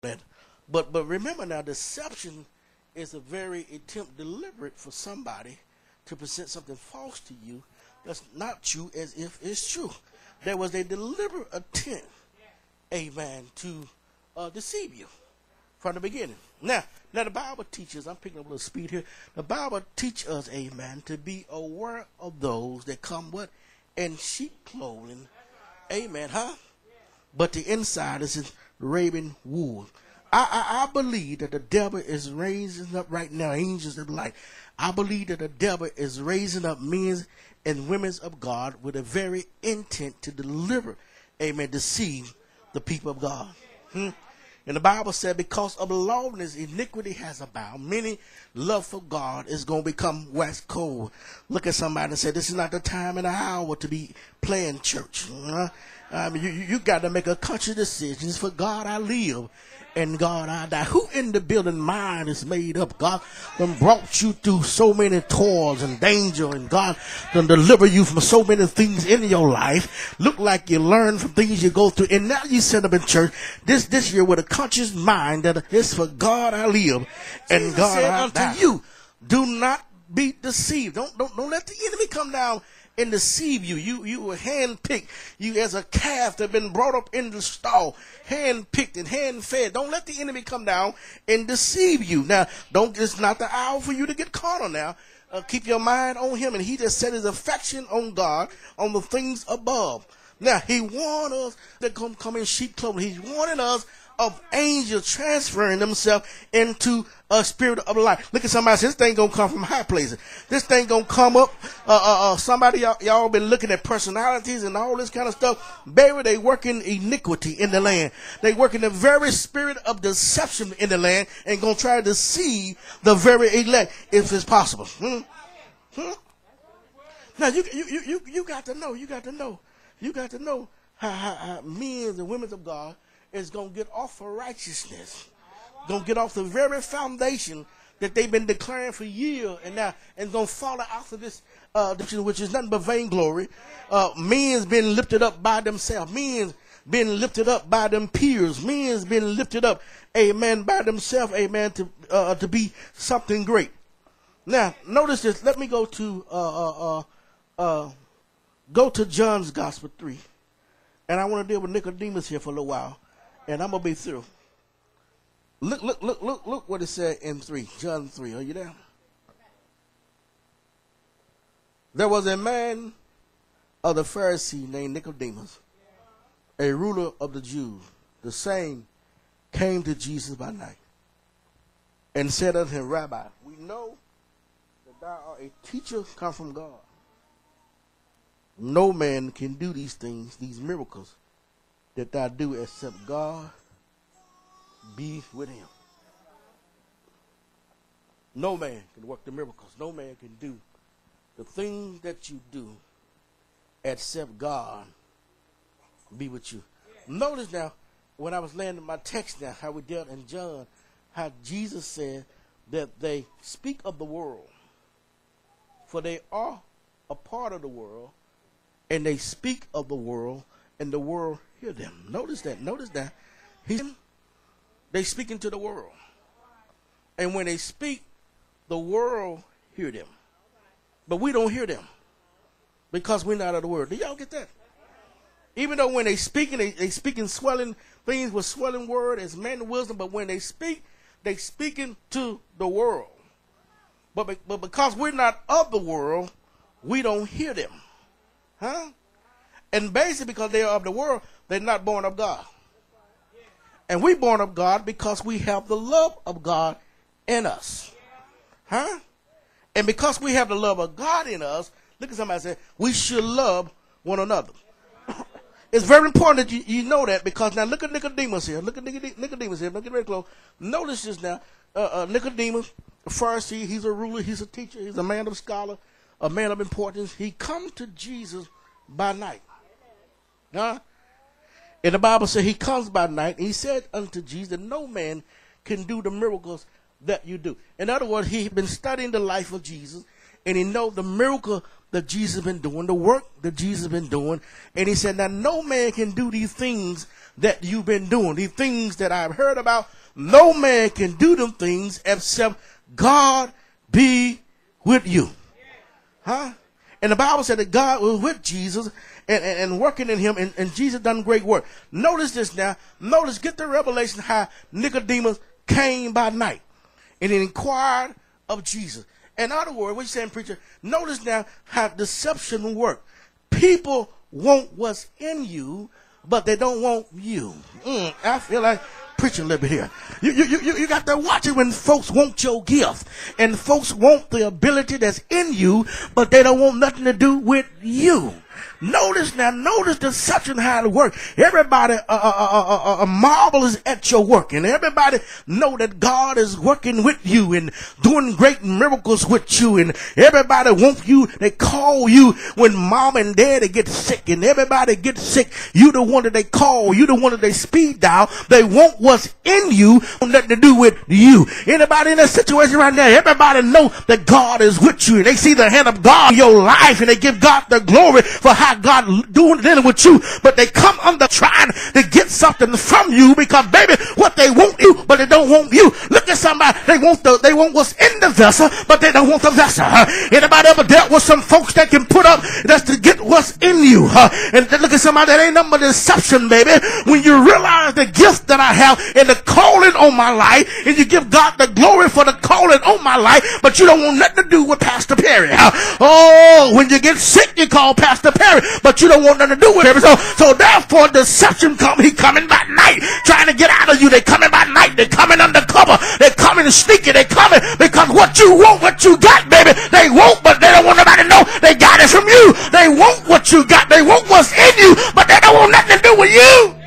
that. But remember now, deception is a very attempt deliberate for somebody to present something false to you that's not true as if it's true. There was a deliberate attempt, amen, to deceive you from the beginning. Now the Bible teaches, I'm picking up a little speed here, the Bible teaches us, amen, to be aware of those that come what? In sheep clothing, amen, huh? But the inside is in raven wool. I believe that the devil is raising up right now angels of light. I believe that the devil is raising up men and women of God with a very intent to deliver, amen, deceive the people of God. And the Bible said, because of lawlessness, iniquity has abounded. Many love for God is going to become wax cold. Look at somebody and say, this is not the time and the hour to be playing church. You got to make a conscious decision. It's for God I live and God I die. Who in the building mind is made up? God done brought you through so many toils and danger, and God done deliver you from so many things in your life. Look like you learn from things you go through, and now you set up in church this year with a conscious mind that it's for God I live and Jesus God I die. Unto you, do not be deceived. Don't let the enemy come down and deceive you. You were handpicked. You as a calf that been brought up in the stall, handpicked and hand fed. Don't let the enemy come down and deceive you. Now, it's not the hour for you to get carnal now. Keep your mind on him, and he just set his affection on God, on the things above. Now, he warned us that come in sheep clothing. He's warning us of angels transferring themselves into a spirit of life. Look at somebody say, this thing gonna come from high places. This thing gonna come up. Somebody y'all been looking at personalities and all this kind of stuff. Baby, they working iniquity in the land. They working the very spirit of deception in the land and gonna try to deceive the very elect if it's possible. Now you got to know. You got to know how men and women of God is going to get off of righteousness, going to get off the very foundation that they've been declaring for years, and now and going to follow after this, which is nothing but vainglory. Men's been lifted up by themselves. Men's been lifted up by them peers. Men's been lifted up, amen, by themselves, amen, to be something great. Now, notice this. Let me go to John's Gospel 3. And I want to deal with Nicodemus here for a little while. And I'm going to be through. Look what it said in 3. John 3. Are you there? There was a man of the Pharisee named Nicodemus, a ruler of the Jews. The same came to Jesus by night and said unto him, Rabbi, we know that thou art a teacher come from God. No man can do these things, these miracles that thou do, except God be with him. No man can work the miracles. No man can do the things that you do except God be with you. Notice now, when I was landing my text now, how we dealt in John, how Jesus said that they speak of the world, for they are a part of the world, and they speak of the world, and the world hear them. Notice that. They speak into the world. And when they speak, the world hear them. But we don't hear them because we're not of the world. Do y'all get that? Even though when they speak, they speak in swelling things with swelling word as man wisdom, but when they speaking to the world. But because we're not of the world, we don't hear them. Huh? And basically because they are of the world, they're not born of God. And we born of God because we have the love of God in us. Huh? And because we have the love of God in us, look at somebody and say, we should love one another. It's very important that you know that, because now look at Nicodemus here. Look at Nicodemus here. Look at very close. Notice this now. Nicodemus, a Pharisee, he's a ruler, he's a teacher, he's a man of scholar, a man of importance. He comes to Jesus by night. Huh? And the Bible says he comes by night, and he said unto Jesus that no man can do the miracles that you do. In other words, he had been studying the life of Jesus, and he know the miracle that Jesus has been doing, the work that Jesus has been doing. And he said, now no man can do these things that you've been doing. These things that I've heard about, no man can do them things except God be with you. Huh? And the Bible said that God was with Jesus and working in him, and Jesus done great work. Notice this now. Notice, get the revelation how Nicodemus came by night and inquired of Jesus. In other words, what you saying, preacher? Notice now how deception works. People want what's in you, but they don't want you. I feel like preaching a little bit here. You got to watch it when folks want your gift, and folks want the ability that's in you, but they don't want nothing to do with you. Notice deception, how it works. Everybody marvels at your work, and everybody know that God is working with you and doing great miracles with you, and everybody wants you. They call you when mom and daddy get sick, and everybody gets sick. You the one that they call. You the one that they speed dial. They want what's in you, nothing to do with you. Anybody in that situation right now? Everybody know that God is with you, and they see the hand of God in your life, and they give God the glory for how God doing it with you, but they come under trying to get something from you, because baby, what they want you, but they don't want you. Look at somebody, they want what's in the vessel, but they don't want the vessel. Anybody ever dealt with some folks that can put up just to get what's in you? And look at somebody that ain't nothing but deception, baby. When you realize the gift that I have and the calling on my life, and you give God the glory for the calling on my life, but you don't want nothing to do with Pastor Perry. Oh, when you get sick, you call Pastor Perry, but you don't want nothing to do with him. So therefore, deception come. He coming by night, trying to get out of you. They coming by night. They coming undercover. They coming sneaky. They coming because what you want, what you got, baby, they want, but they don't want nobody to know they got it from you. They want what you got. They want what's in you, but they don't want nothing to do with you.